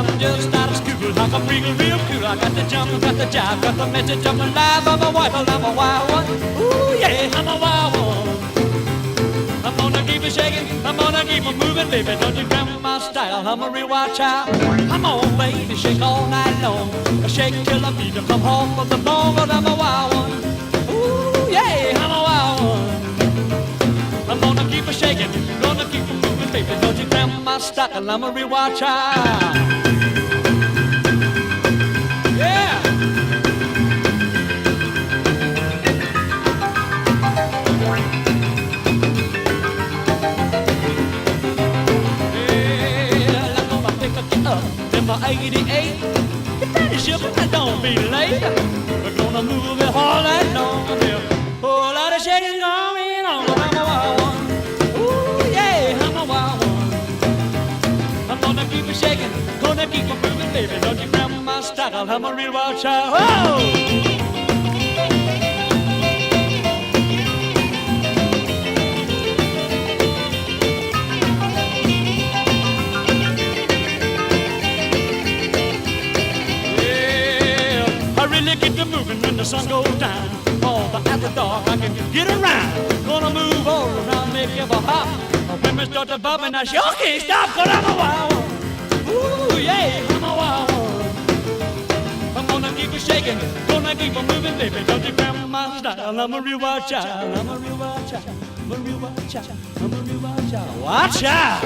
I'm just out of school. I can wriggle real cool. I got the jump, got the jive, got the message. I'm alive. I'm a wild, I'm a wild one. Ooh yeah, I'm a wild one. I'm gonna keep it shaking, I'm gonna keep it moving, baby. Don't you grab my style? I'm a real wild child. Come on, baby, shake all night long. Shake till I beat to come home for the bone, but I'm a wild one. Ooh yeah, I'm a wild one. I'm gonna keep it shaking, gonna keep it moving, baby. Don't you grab my style? I'm a real wild child. Yeah. Number 88, finish up, don't be late. We're gonna move it all night long. Whole lot of shaking going on. I'm a wild one. Ooh yeah, I'm a wild one. I'm gonna keep it shaking, gonna keep it moving, baby. Don't you grab my style? I'm a real wild child. Oh! Get to moving when the sun goes down. All the after dark I can get around. Gonna move all around, make you a hop. When we start to bump and I sure can't stop, 'cause I'm a wild one. Ooh yeah, I'm a wild one. I'm gonna keep it shaking, gonna keep it moving, baby. Don't you grab my style? I'm a real wild child. I'm a real wild child. I'm a real wild child. I'm a real wild child. Watch out!